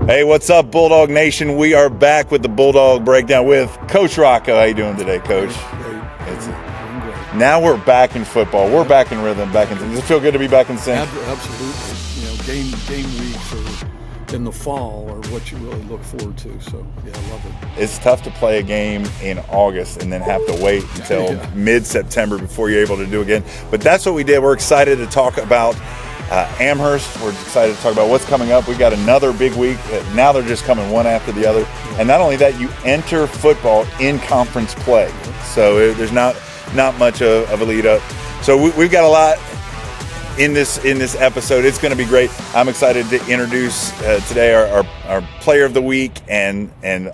Hey, what's up, Bulldog Nation? We are back with the Bulldog Breakdown with Coach Rocco. How you doing today, Coach? Now we're back in football. We're back in rhythm. Does it feel good to be back in sync? Absolutely. Game weeks in the fall are what you really look forward to. So, yeah, I love it. It's tough to play a game in August and then have to wait until mid-September before you're able to do it again. But that's what we did. We're excited to talk about Amherst. We're excited to talk about what's coming up. We've got another big week. Now they're just coming one after the other. And not only that, you enter football in conference play. So there's not much of a lead up. So we've got a lot in this episode. It's going to be great. I'm excited to introduce today our player of the week and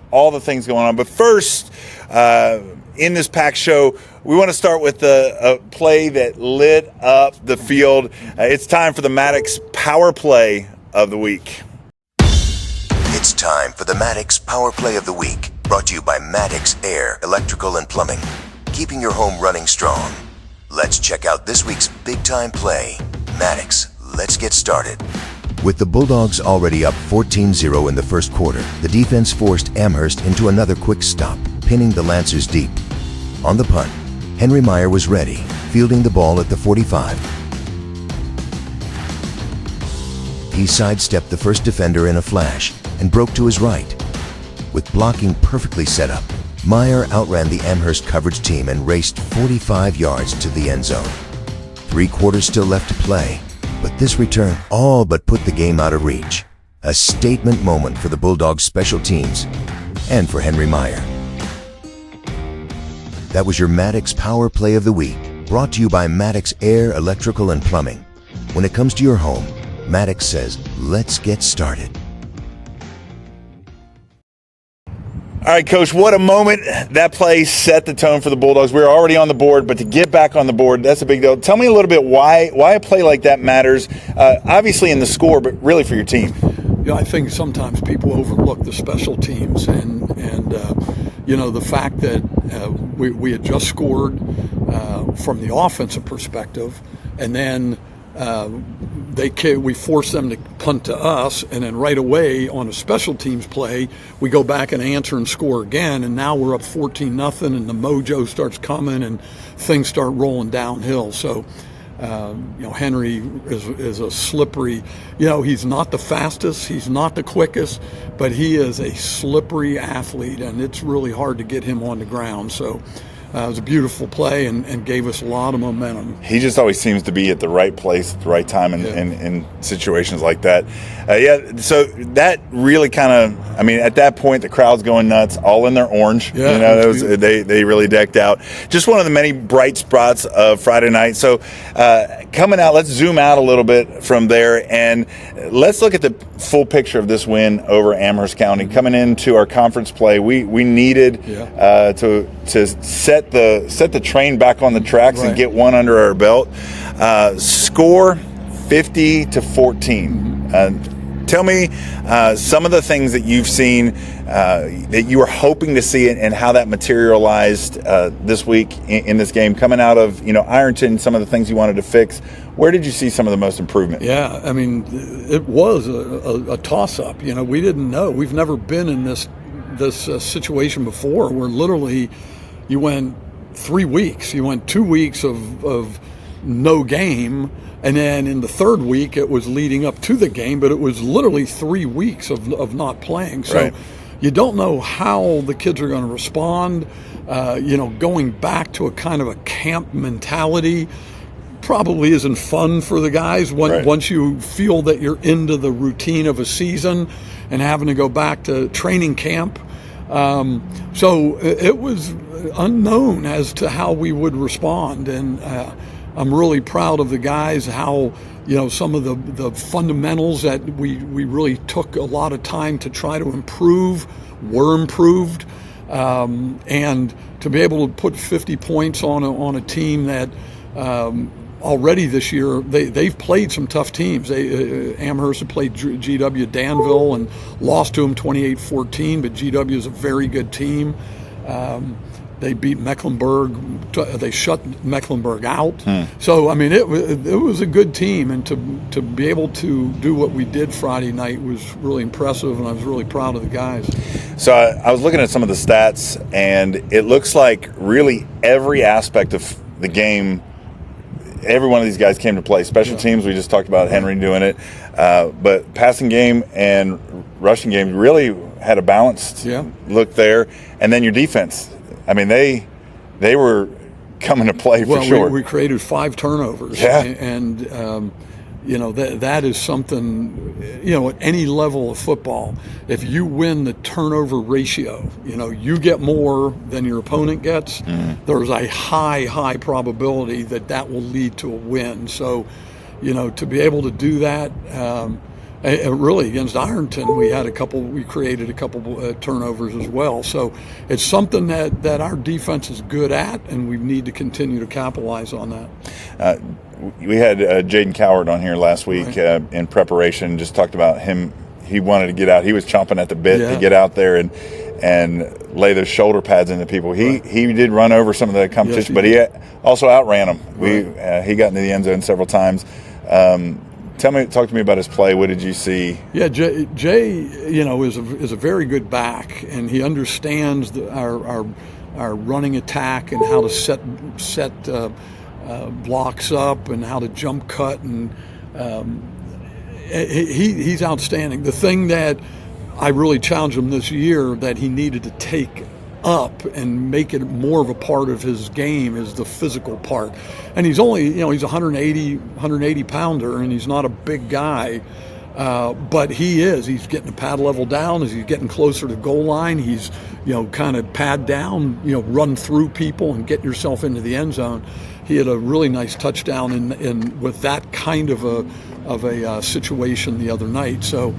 all the things going on. But first, in this packed show, we want to start with a play that lit up the field. It's time for the Maddox Power Play of the Week. It's time for the Maddox Power Play of the Week, brought to you by Maddox Air, Electrical and Plumbing, keeping your home running strong. Let's check out this week's big-time play. Maddox, let's get started. With the Bulldogs already up 14-0 in the first quarter, the defense forced Amherst into another quick stop, pinning the Lancers deep. On the punt, Henry Meyer was ready, fielding the ball at the 45. He sidestepped the first defender in a flash and broke to his right. With blocking perfectly set up, Meyer outran the Amherst coverage team and raced 45 yards to the end zone. 3 quarters still left to play, but this return all but put the game out of reach. A statement moment for the Bulldogs special teams and for Henry Meyer. That was your Maddox Power Play of the Week, brought to you by Maddox Air, Electrical and Plumbing. When it comes to your home, Maddox says, let's get started. All right, Coach, what a moment. That play set the tone for the Bulldogs. We were already on the board, but to get back on the board, that's a big deal. Tell me a little bit why a play like that matters, obviously in the score, but really for your team. Yeah, I think sometimes people overlook the special teams and the fact that we had just scored from the offensive perspective, and then we force them to punt to us, and then right away on a special teams play, we go back and answer and score again, and now we're up 14-0, and the mojo starts coming, and things start rolling downhill. So, Henry is a slippery. He's not the fastest, he's not the quickest, but he is a slippery athlete, and it's really hard to get him on the ground. So. It was a beautiful play and gave us a lot of momentum. He just always seems to be at the right place at the right time in situations like that. So that really kind of, at that point, the crowd's going nuts, all in their orange. Yeah, they really decked out. Just one of the many bright spots of Friday night. So coming out, let's zoom out a little bit from there, and let's look at the full picture of this win over Amherst County. Coming into our conference play, we needed to set the train back on the tracks and get one under our belt. Score 50-14. Tell me some of the things that you've seen that you were hoping to see and how that materialized this week in this game. Coming out of Ironton, some of the things you wanted to fix. Where did you see some of the most improvement? Yeah, it was a toss-up. We didn't know. We've never been in this situation before where literally you went 3 weeks. You went 2 weeks of no game, and then in the third week it was leading up to the game, but it was literally 3 weeks of not playing. So you don't know how the kids are going to respond. Going back to a kind of a camp mentality probably isn't fun for the guys once you feel that you're into the routine of a season and having to go back to training camp. So it was unknown as to how we would respond, and I'm really proud of the guys, how some of the fundamentals that we really took a lot of time to try to improve were improved, and to be able to put 50 points on a team that already this year they've played some tough teams. Amherst had played GW Danville and lost to them 28-14, but GW is a very good team. They beat Mecklenburg. They shut Mecklenburg out. So, I mean, it was a good team. And to be able to do what we did Friday night was really impressive, and I was really proud of the guys. So I was looking at some of the stats, and it looks like really every aspect of the game, every one of these guys came to play. Special teams, we just talked about Henry doing it. But passing game and rushing game really had a balanced look there. And then your defense. I mean, they were coming to play for sure. We created 5 turnovers. Yeah. And you know, that is something, you know, at any level of football, if you win the turnover ratio, you know, you get more than your opponent gets, there's a high probability that will lead to a win. So, you know, to be able to do that, really against Ironton, we created a couple turnovers as well. So it's something that our defense is good at, and we need to continue to capitalize on that. We had Jaden Coward on here last week in preparation. Just talked about him. He wanted to get out. He was chomping at the bit to get out there and lay those shoulder pads into people. He did run over some of the competition, but he also outran them. He got into the end zone several times. Talk to me about his play. What did you see? Yeah, Jay, you know, is a very good back, and he understands our running attack and how to set blocks up and how to jump cut, and he's outstanding. The thing that I really challenged him this year that he needed to take up and make it more of a part of his game is the physical part. And he's only, you know, he's 180 pounder, and he's not a big guy, but he's getting the pad level down as he's getting closer to goal line. He's, you know, kind of pad down, you know, run through people and get yourself into the end zone. He had a really nice touchdown in with that kind of a situation the other night. So,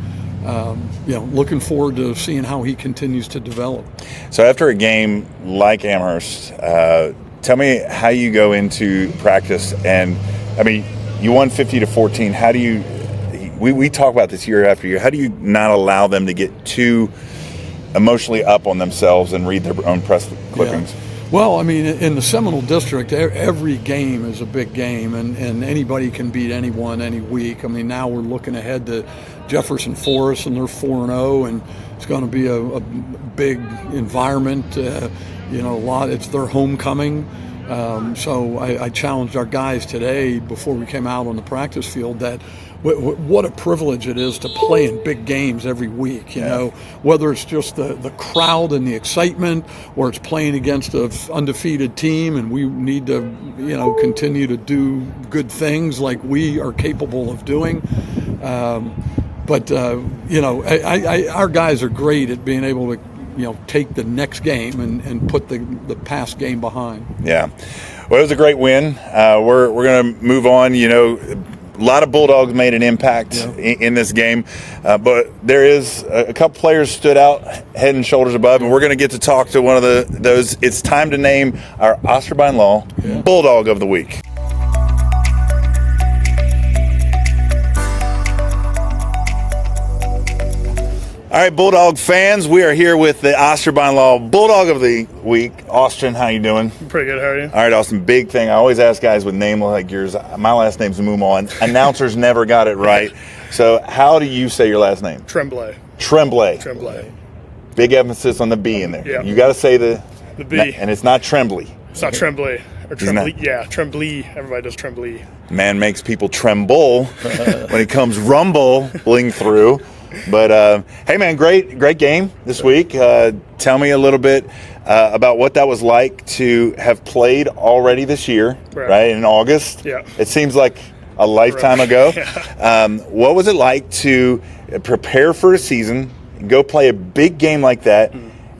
you know, looking forward to seeing how he continues to develop. So after a game like Amherst, tell me how you go into practice. And I mean, you won 50-14. How do you? We talk about this year after year. How do you not allow them to get too emotionally up on themselves and read their own press clippings? Yeah. Well, I mean, in the Seminole District, every game is a big game, and anybody can beat anyone any week. I mean, now we're looking ahead to Jefferson Forest, and they're 4-0, and it's going to be a big environment. You know, it's their homecoming. So I challenged our guys today before we came out on the practice field that what a privilege it is to play in big games every week, you know, whether it's just the crowd and the excitement, or it's playing against an undefeated team, and we need to, you know, continue to do good things like we are capable of doing. But you know, our guys are great at being able to, you know, take the next game and put the past game behind. Yeah. Well, it was a great win. We're going to move on. You know, a lot of Bulldogs made an impact in this game, but there is a couple players stood out head and shoulders above, and we're going to get to talk to one of those. It's time to name our Osterbind Law Bulldog of the Week. All right, Bulldog fans, we are here with the Osterbind Law Bulldog of the Week. Austin, how you doing? Pretty good, how are you? All right, Austin, big thing. I always ask guys with names like yours. My last name's Mumon. Announcers never got it right. So how do you say your last name? Tremblay. Tremblay. Big emphasis on the B in there. Yeah. You got to say the B. And it's not Tremblay. It's not Tremblay. Or Tremblay. Yeah, Tremblay. Everybody does Tremblay. Man makes people tremble when it comes rumbling through. But, hey, man, great game this week. Tell me a little bit about what that was like to have played already this year, right, in August. Yeah. It seems like a lifetime ago. Yeah. What was it like to prepare for a season, go play a big game like that,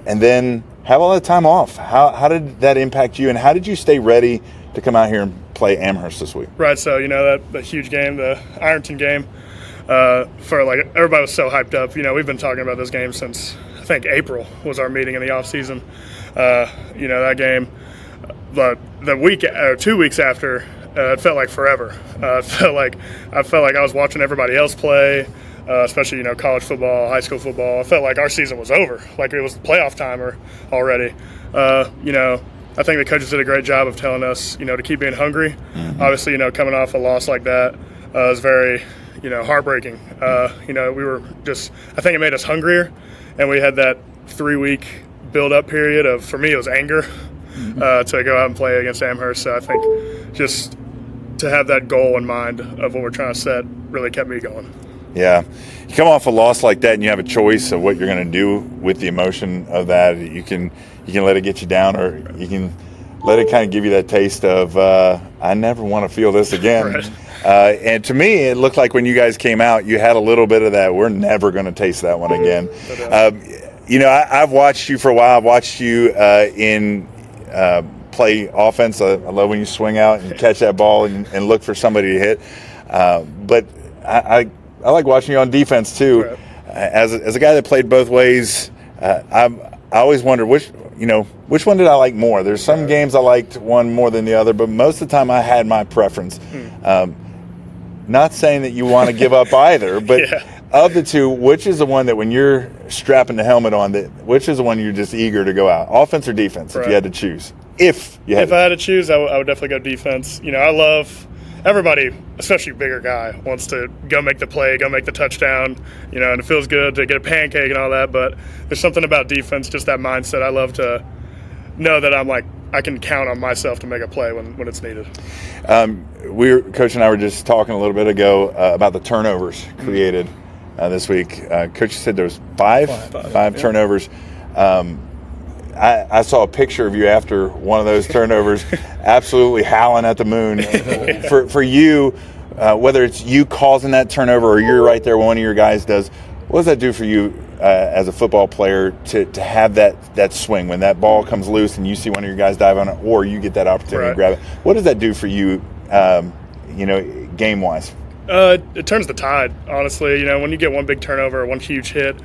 and then have all that time off? How did that impact you, and how did you stay ready to come out here and play Amherst this week? Right, so, you know, that huge game, the Ironton game, for like everybody was so hyped up. You know, we've been talking about this game since I think April was our meeting in the off season. You know, that game, the week or 2 weeks after, it felt like forever. I felt like I was watching everybody else play, especially, you know, college football, high school football. I felt like our season was over, like it was playoff time already. You know, I think the coaches did a great job of telling us, to keep being hungry. Obviously, coming off a loss like that was very, heartbreaking. We were I think it made us hungrier, and we had that 3-week build-up period of, for me, it was anger to go out and play against Amherst. So I think just to have that goal in mind of what we're trying to set really kept me going. Yeah. You come off a loss like that and you have a choice of what you're going to do with the emotion of that. You can let it get you down, or you can let it kind of give you that taste of, I never want to feel this again. Right. And to me, it looked like when you guys came out, you had a little bit of that. We're never going to taste that one again. I've watched you for a while. I've watched you play offense. I love when you swing out and catch that ball and look for somebody to hit. But I like watching you on defense too. Right. As a guy that played both ways, I always wondered which one did I like more. There's some games I liked one more than the other, but most of the time I had my preference. Not saying that you want to give up either, but of the two, which is the one that when you're strapping the helmet on, which is the one you're just eager to go out, offense or defense, if you had to choose? If I had to choose, I would definitely go defense. I love everybody, especially a bigger guy, wants to go make the play, go make the touchdown, and it feels good to get a pancake and all that. But there's something about defense, just that mindset. I love to know that I can count on myself to make a play when it's needed. Coach and I were just talking a little bit ago about the turnovers created this week. Coach said there was five turnovers. I saw a picture of you after one of those turnovers, absolutely howling at the moon. For you, whether it's you causing that turnover or you're right there when one of your guys does, what does that do for you as a football player to have that swing when that ball comes loose and you see one of your guys dive on it, or you get that opportunity to grab it? What does that do for you, game-wise? It turns the tide, honestly. When you get one big turnover or one huge hit,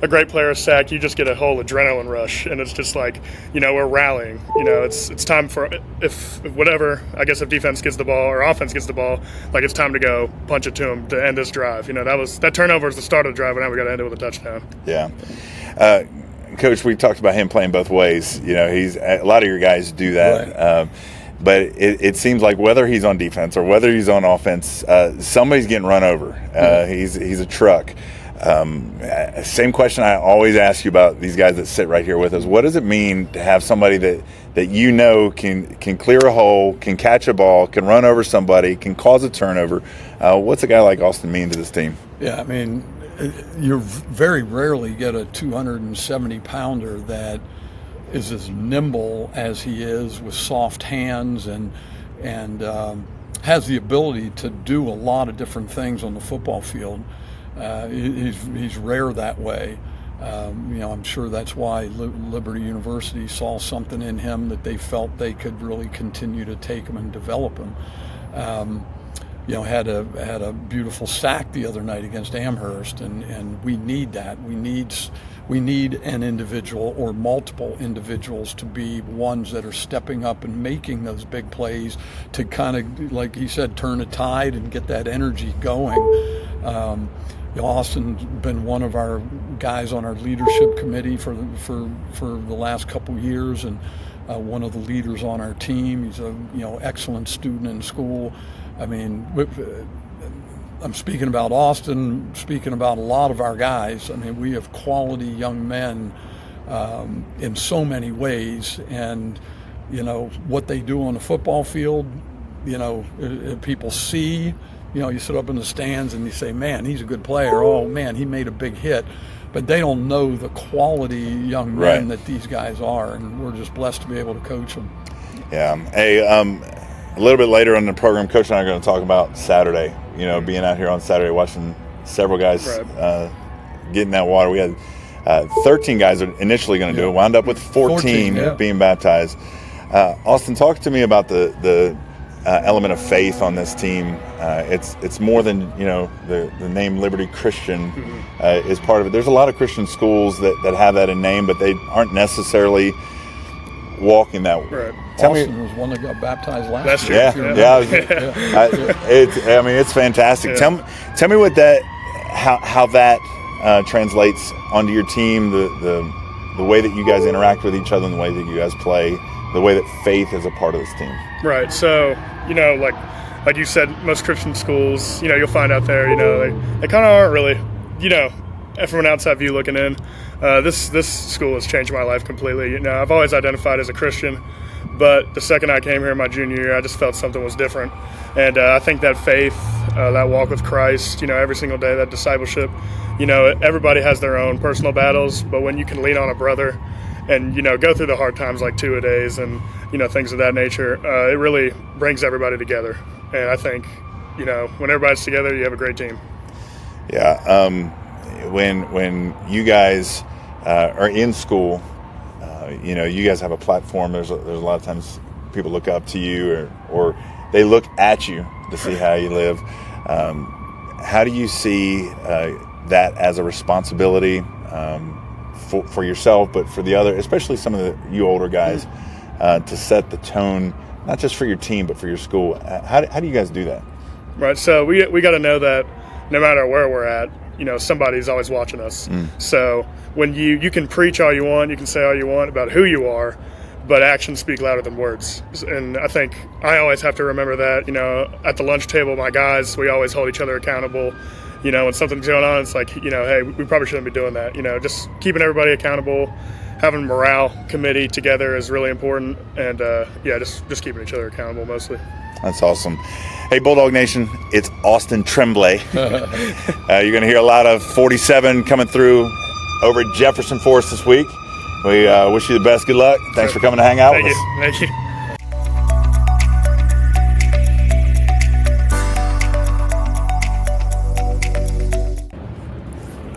a great player sack, you just get a whole adrenaline rush, and it's just like, we're rallying. It's time for, if defense gets the ball or offense gets the ball, it's time to go punch it to them to end this drive. That turnover is the start of the drive, and now we got to end it with a touchdown. Yeah. Coach, we talked about him playing both ways. A lot of your guys do that. Right. But it seems like whether he's on defense or whether he's on offense, somebody's getting run over. He's a truck. Same question I always ask you about these guys that sit right here with us. What does it mean to have somebody that can clear a hole, can catch a ball, can run over somebody, can cause a turnover? What's a guy like Austin mean to this team? Yeah, you very rarely get a 270-pounder that is as nimble as he is, with soft hands and has the ability to do a lot of different things on the football field. He's rare that way. I'm sure that's why Liberty University saw something in him that they felt they could really continue to take him and develop him. Had a beautiful sack the other night against Amherst, and we need that. We need an individual or multiple individuals to be ones that are stepping up and making those big plays to kind of, like he said, turn a tide and get that energy going. Austin's been one of our guys on our leadership committee for the last couple years, and one of the leaders on our team. He's a excellent student in school. I'm speaking about Austin, speaking about a lot of our guys. We have quality young men in so many ways, and what they do on the football field, people see. You sit up in the stands and you say, man, he's a good player. Oh, man, he made a big hit. But they don't know the quality young men that these guys are, and we're just blessed to be able to coach them. Yeah. Hey, a little bit later in the program, Coach and I are going to talk about Saturday, being out here on Saturday, watching several guys get in that water. We had 13 guys initially going to do it, wound up with 14 being baptized. Austin, talk to me about the element of faith on this team. It's more than the name Liberty Christian is part of it. There's a lot of Christian schools that have that in name, but they aren't necessarily walking that way. Austin was one that got baptized last year. It's fantastic. Yeah. Tell me what how that translates onto your team, the way that you guys interact with each other, and the way that you guys play, the way that faith is a part of this team. Right. So, like you said, most Christian schools, you'll find out there, they kind of aren't really, from an outside view looking in. This school has changed my life completely. I've always identified as a Christian, but the second I came here in my junior year, I just felt something was different. And I think that faith, that walk with Christ, every single day, that discipleship, everybody has their own personal battles, but when you can lean on a brother and, go through the hard times like two-a-days and, things of that nature, it really brings everybody together. And I think, when everybody's together, you have a great team. Yeah. When you guys are in school, you guys have a platform. There's a lot of times people look up to you or they look at you to see how you live. How do you see that as a responsibility for yourself, but for the other, especially some of you older guys, to set the tone, not just for your team, but for your school? How do you guys do that? Right. So we got to know that no matter where we're at, somebody's always watching us. So when you can preach all you want, you can say all you want about who you are, but actions speak louder than words. And I think I always have to remember that, at the lunch table, my guys, we always hold each other accountable. When something's going on, it's like, hey, we probably shouldn't be doing that. Just keeping everybody accountable, having a morale committee together is really important. And, just keeping each other accountable mostly. That's awesome. Hey, Bulldog Nation, it's Austin Tremblay. You're going to hear a lot of 47 coming through over at Jefferson for us this week. We wish you the best. Good luck. Thanks for coming to hang out with us. Thank you.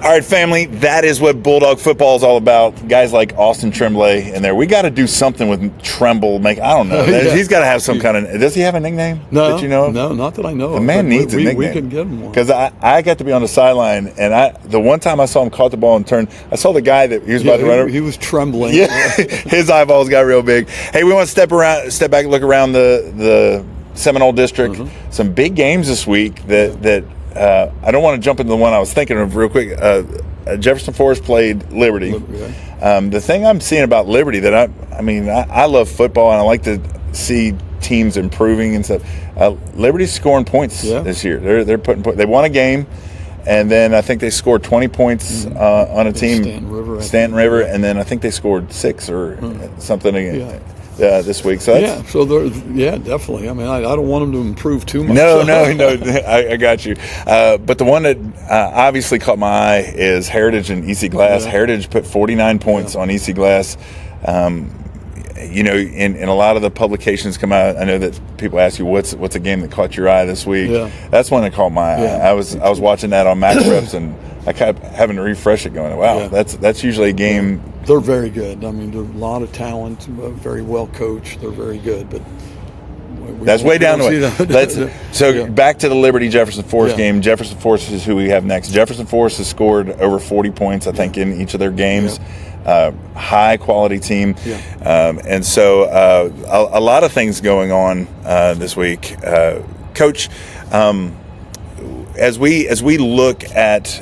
All right, family, that is what Bulldog football is all about. Guys like Austin Tremblay in there. We got to do something with Tremble. I don't know. Yeah. He's got to have some kind of – does he have a nickname that you know of? No, not that I know of. The man needs a nickname. We can get him one. Because I got to be on the sideline, and the one time I saw him caught the ball and turn, I saw the guy that he was about to run over. He was trembling. Yeah, his eyeballs got real big. Hey, we want to step back and look around the Seminole District. Mm-hmm. Some big games this week that I don't want to jump into the one I was thinking of real quick. Jefferson Forest played Liberty. The thing I'm seeing about Liberty that I love football and I like to see teams improving and stuff. Liberty's scoring points this year. They're putting they won a game, and then I think they scored 20 points on a team. Stanton River, and then I think they scored 6 or something again. This week. So definitely. I don't want them to improve too much. No, I got you. But the one that obviously caught my eye is Heritage and EC Glass. Yeah. Heritage put 49 points on EC Glass. In a lot of the publications come out, I know that people ask you what's a game that caught your eye this week. Yeah. That's one that caught my eye. I was watching that on MaxPreps and I kept having to refresh it, going, wow, that's usually a game. They're very good. There's a lot of talent, very well coached. They're very good, but that's way down the way. Back to the Liberty Jefferson Forest game. Jefferson Forest is who we have next. Jefferson Forest has scored over 40 points, I think, in each of their games. High quality team, and so a lot of things going on this week, Coach. As we look at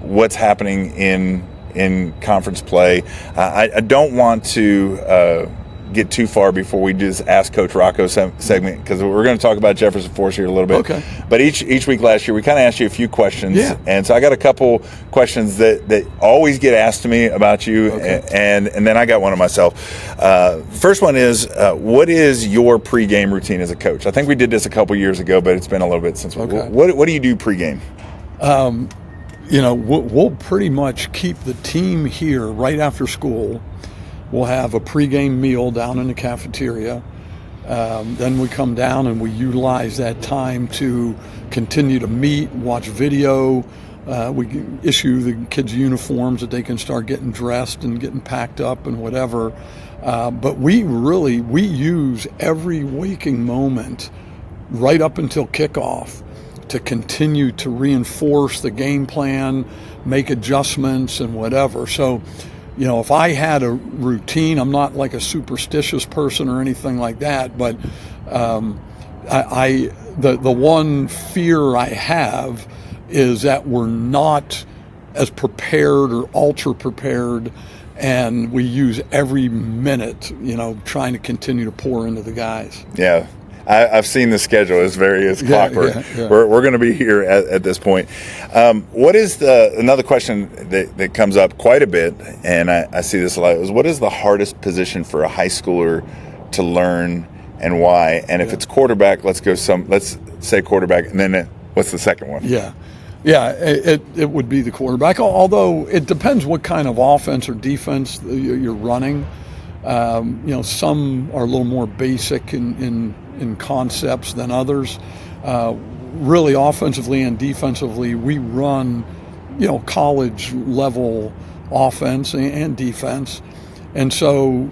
what's happening in conference play, I don't want to get too far before we just ask Coach Rocco segment, because we're going to talk about Jefferson Forest here a little bit. Okay. But each week last year, we kind of asked you a few questions. Yeah. And so I got a couple questions that always get asked to me about you, and then I got one of myself. First one is, what is your pregame routine as a coach? I think we did this a couple years ago, but it's been a little bit since. What do you do pregame? We'll pretty much keep the team here right after school. We'll have a pregame meal down in the cafeteria. Then we come down and we utilize that time to continue to meet, watch video. We issue the kids uniforms that they can start getting dressed and getting packed up and whatever. But we use every waking moment right up until kickoff to continue to reinforce the game plan, make adjustments and whatever. So, if I had a routine, I'm not like a superstitious person or anything like that, but the one fear I have is that we're not as prepared or ultra prepared and we use every minute, trying to continue to pour into the guys. Yeah. I've seen the schedule. It's clockwork. Yeah. We're going to be here at this point. What is another question that comes up quite a bit, and I see this a lot, is what is the hardest position for a high schooler to learn and why? And if it's quarterback, let's say quarterback, and then what's the second one? Yeah, it would be the quarterback, although it depends what kind of offense or defense you're running. Some are a little more basic in concepts than others. Really, offensively and defensively, we run, college level offense and defense. And so,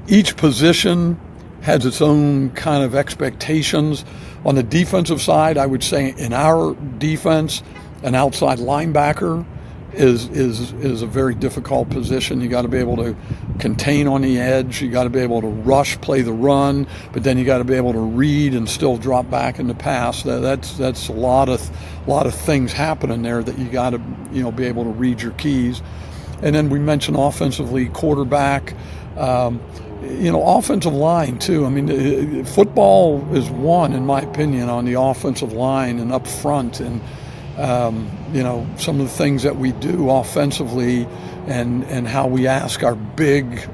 each position has its own kind of expectations. On the defensive side, I would say in our defense, an outside linebacker is a very difficult position. You got to be able to contain on the edge. You got to be able to rush, play the run, but then you got to be able to read and still drop back into pass. That's a lot of things happening there that you got to be able to read your keys. And then we mentioned offensively, quarterback. Offensive line too. I mean, football is one, in my opinion, on the offensive line and up front, and some of the things that we do offensively and how we ask our big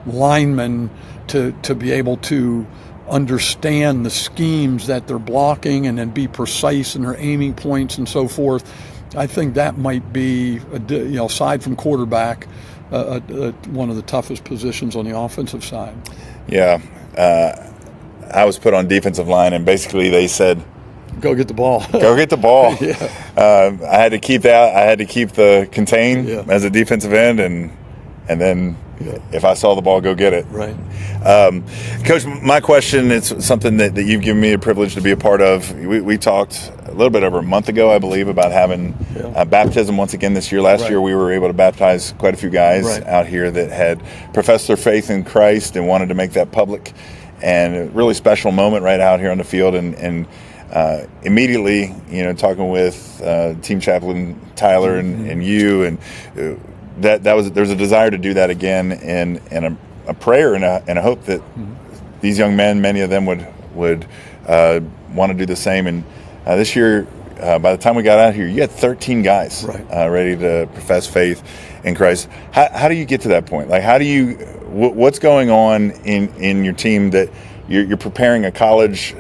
linemen to be able to understand the schemes that they're blocking and then be precise in their aiming points and so forth. I think that might be, aside from quarterback, one of the toughest positions on the offensive side. Yeah. I was put on defensive line, and basically they said, go get the ball. Go get the ball. Yeah. I had to keep that. I had to keep the contain as a defensive end, and then if I saw the ball, go get it. Right. Coach, my question is something that you've given me a privilege to be a part of. We talked a little bit over a month ago, I believe, about having baptism once again this year. Last year we were able to baptize quite a few guys out here that had professed their faith in Christ and wanted to make that public. And a really special moment right out here on the field. And immediately, talking with team chaplain Tyler and you, and there's a desire to do that again, and a prayer and a hope that these young men, many of them would want to do the same. And this year, by the time we got out here, you had 13 guys ready to profess faith in Christ. How do you get to that point? Like, what's going on in your team that you're preparing a college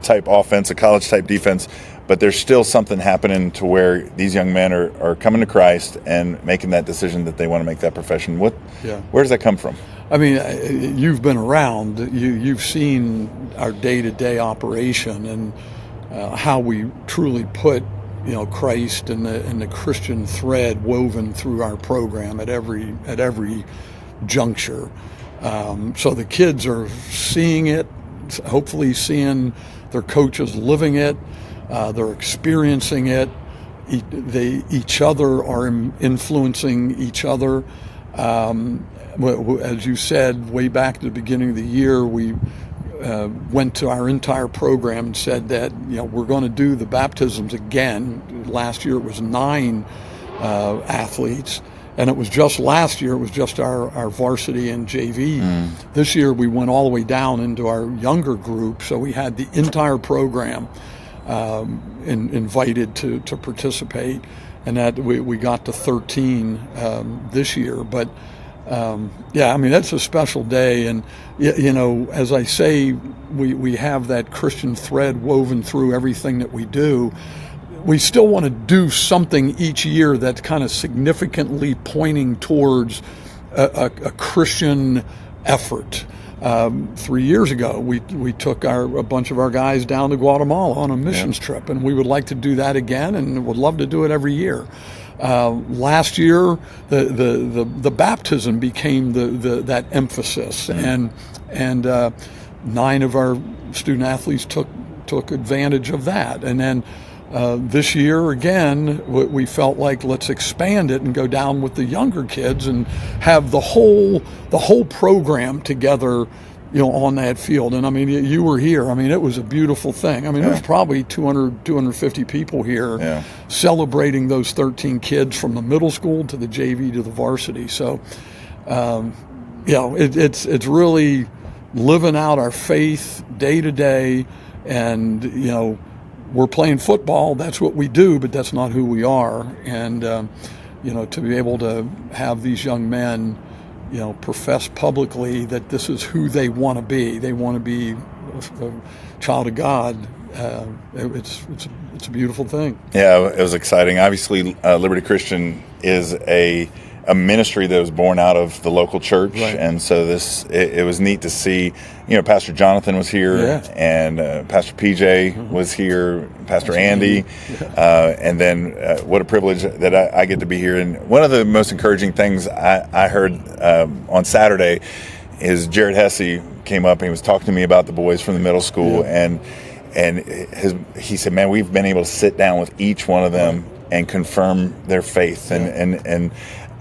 type offense, a college type defense, but there's still something happening to where these young men are coming to Christ and making that decision that they want to make that profession? Where does that come from? I mean, you've been around. You've seen our day-to-day operation and how we truly put, Christ and the Christian thread woven through our program at every juncture. So the kids are seeing it, hopefully seeing their coaches living it. They're experiencing it. Each other are influencing each other. As you said, way back at the beginning of the year, we went to our entire program and said that we're going to do the baptisms again. Last year it was 9 athletes, and it was just last year it was just our varsity and JV. This year we went all the way down into our younger group, so we had the entire program invited to participate, and that we got to 13 this year. But that's a special day, and as I say, we have that Christian thread woven through everything that we do. We still want to do something each year that's kind of significantly pointing towards a Christian effort. 3 years ago, we took a bunch of our guys down to Guatemala on a missions trip, and we would like to do that again, and would love to do it every year. Last year, the baptism became that emphasis, and 9 of our student athletes took advantage of that, and then. This year, again, we felt like let's expand it and go down with the younger kids and have the whole program together on that field. And I mean, you were here. I mean, it was a beautiful thing. I mean, there was probably 250 people here celebrating those 13 kids from the middle school to the JV to the varsity. So, it's really living out our faith day to day. And, we're playing football. That's what we do, but that's not who we are. And, to be able to have these young men, profess publicly that this is who they want to be. They want to be a child of God. It's a beautiful thing. Yeah, it was exciting. Obviously, Liberty Christian is a ministry that was born out of the local church, and so it was neat to see. Pastor Jonathan was here, and Pastor PJ was here, Pastor Andy, and then what a privilege that I get to be here. And one of the most encouraging things I heard on Saturday is Jared Hesse came up and he was talking to me about the boys from the middle school, and he said, "Man, we've been able to sit down with each one of them and confirm their faith," and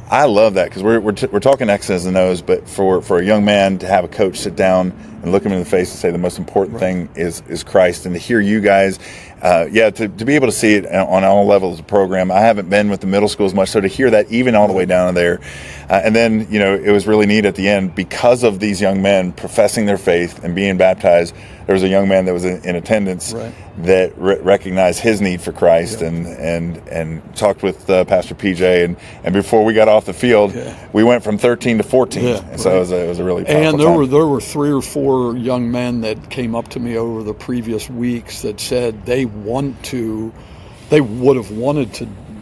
I love that, because we're talking X's and O's, but for a young man to have a coach sit down and look him in the face and say the most important thing is Christ, and to hear you guys, to be able to see it on all levels of the program. I haven't been with the middle school as much, so to hear that even all the way down there, and then it was really neat at the end because of these young men professing their faith and being baptized. There was a young man that was in attendance that recognized his need for Christ and talked with Pastor PJ, and before we got off the field, we went from 13 to 14, and so it was a really powerful and time. there were 3 or 4 young men that came up to me over the previous weeks that said they would have wanted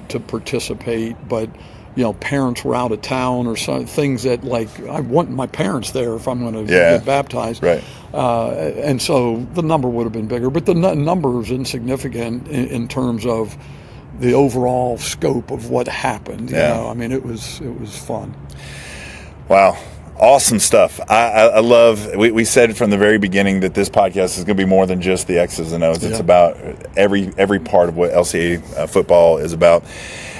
to participate, but parents were out of town or some things that, like, I want my parents there if I'm going to get baptized. And so the number would have been bigger, but the number is insignificant in terms of the overall scope of what happened. I mean, it was fun. Wow. Awesome stuff. I love, we said from the very beginning that this podcast is going to be more than just the X's and O's. It's about every part of what LCA football is about.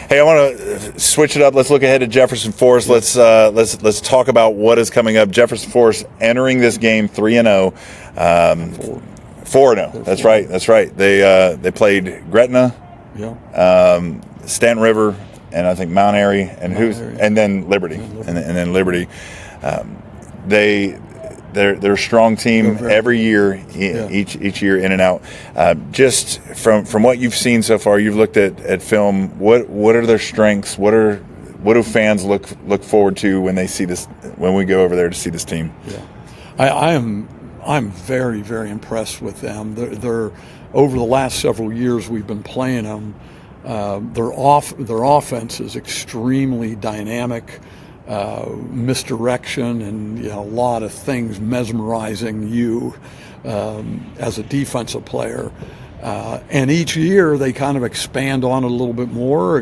Hey, I want to switch it up. Let's look ahead to Jefferson Forest. Let's talk about what is coming up. Jefferson Forest entering this game 3-0, 4-0. That's right. They played Gretna, Stanton River, and I think Mount Airy, and then Liberty, and then Liberty. They're a strong team every year, each year in and out. Just from what you've seen so far, you've looked at film. What are their strengths? What do fans look forward to when they see this? When we go over there to see this team? I'm very, very impressed with them. They're over the last several years we've been playing them. Their offense is extremely dynamic. Misdirection and a lot of things mesmerizing you as a defensive player, and each year they kind of expand on it a little bit more.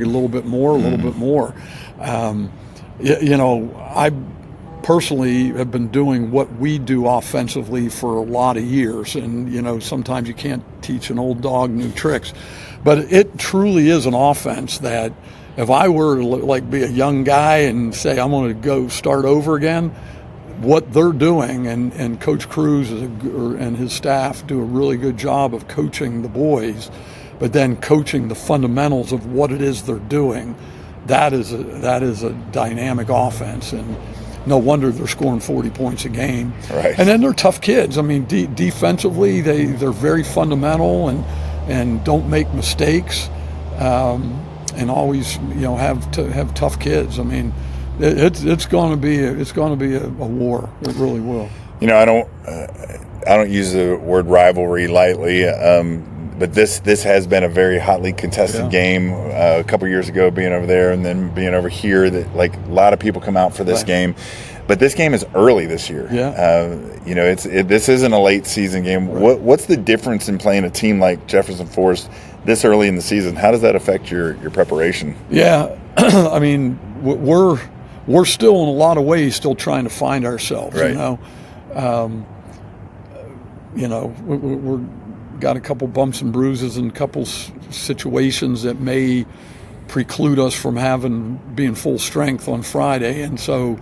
I personally have been doing what we do offensively for a lot of years, and sometimes you can't teach an old dog new tricks, but it truly is an offense that if I were to be a young guy and say I'm going to go start over again, what they're doing, and Coach Cruz and his staff do a really good job of coaching the boys, but then coaching the fundamentals of what it is they're doing. That is a dynamic offense, and no wonder they're scoring 40 points a game. Right. And then they're tough kids. I mean, defensively they're very fundamental and don't make mistakes. And always, have tough kids. I mean, it's going to be a war. It really will. I don't use the word rivalry lightly, but this has been a very hotly contested game. A couple years ago, being over there, and then being over here, that a lot of people come out for this game. But this game is early this year. This isn't a late season game. Right. What's the difference in playing a team like Jefferson Forest this early in the season? How does that affect your preparation? Yeah, I mean, we're still in a lot of ways still trying to find ourselves. Right. We're got a couple bumps and bruises and a couple situations that may preclude us from being full strength on Friday, and so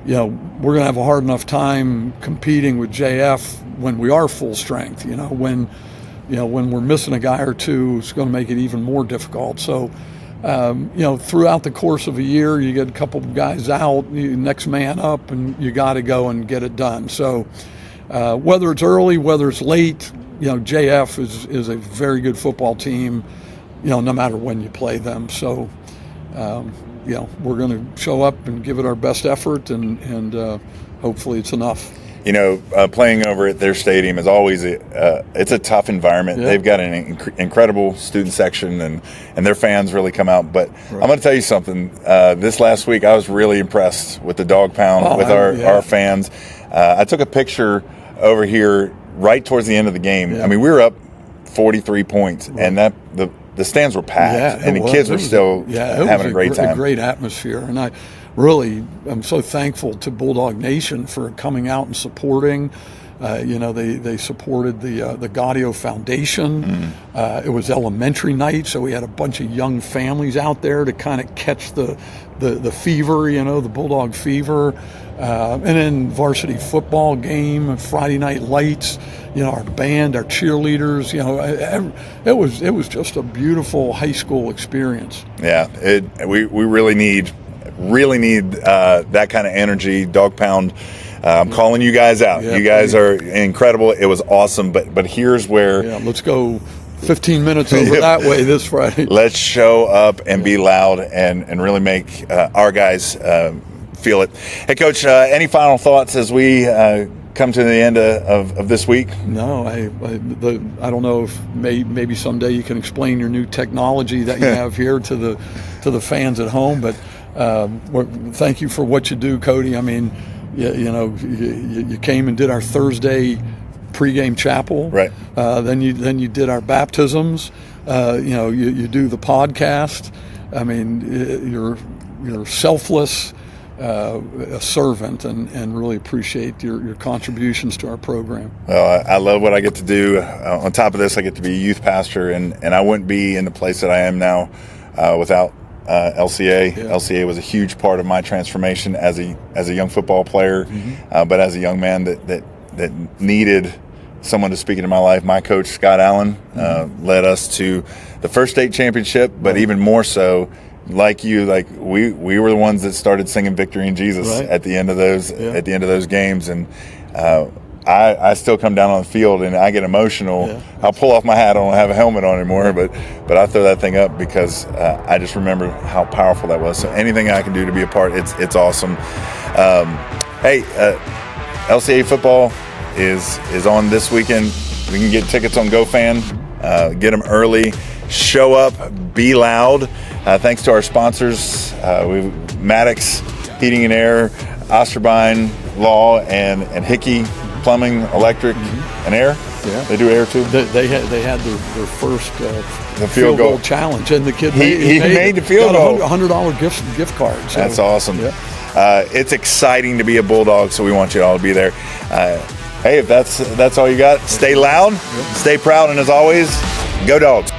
we're going to have a hard enough time competing with JF when we are full strength. When we're missing a guy or two, it's going to make it even more difficult. So, throughout the course of a year, you get a couple of guys out, next man up, and you got to go and get it done. So, whether it's early, whether it's late, JF is a very good football team, no matter when you play them. So, we're going to show up and give it our best effort, and hopefully it's enough. Playing over at their stadium is always it's a tough environment. Yeah. They've got an incredible student section, and their fans really come out. But right. I'm going to tell you something. This last week, I was really impressed with the Dog Pound, with our fans. I took a picture over here right towards the end of the game. Yeah. I mean, we were up 43 points, right. And the stands were packed, and the kids were still having a great time. A great atmosphere, and I'm so thankful to Bulldog Nation for coming out and supporting. They supported the Gaudio Foundation. It was elementary night, so we had a bunch of young families out there to kind of catch the fever, the Bulldog fever. And then varsity football game, Friday night lights, our band, our cheerleaders, it was just a beautiful high school experience. Yeah, we really need that kind of energy. Dog Pound, I'm calling you guys out. You guys are incredible. It was awesome, but here's where let's go 15 minutes over that way this Friday. Let's show up and be loud and really make our guys feel it. Hey, Coach, any final thoughts as we come to the end of this week? No, I don't know if maybe someday you can explain your new technology that you have here to the fans at home, but thank you for what you do, Cody. I mean, you came and did our Thursday pregame chapel. Right. Then you did our baptisms. You do the podcast. I mean, you're selfless. A servant, and really appreciate your contributions to our program. Well, I love what I get to do. On top of this, I get to be a youth pastor, and I wouldn't be in the place that I am now without LCA. Yeah. LCA was a huge part of my transformation as a young football player, but as a young man that needed someone to speak into my life. My coach, Scott Allen, led us to the first state championship, but even more so, like you, we were the ones that started singing "Victory in Jesus" at the end of those games, and I still come down on the field and I get emotional. Yeah. I'll pull off my hat. I don't have a helmet on anymore, but I throw that thing up because I just remember how powerful that was. So anything I can do to be a part, it's awesome. Hey, LCA football is on this weekend. We can get tickets on GoFan. Get them early. Show up. Be loud. Thanks to our sponsors, Maddox Heating and Air, Osterbind Law, and Hickey Plumbing, Electric, and Air. Yeah. They do air too. They had their first the field goal challenge, and the kid made the field goal. $100 gift card. So. That's awesome. Yeah. It's exciting to be a Bulldog, so we want you all to be there. Hey, if that's all you got, stay loud, stay proud, and as always, go Dogs.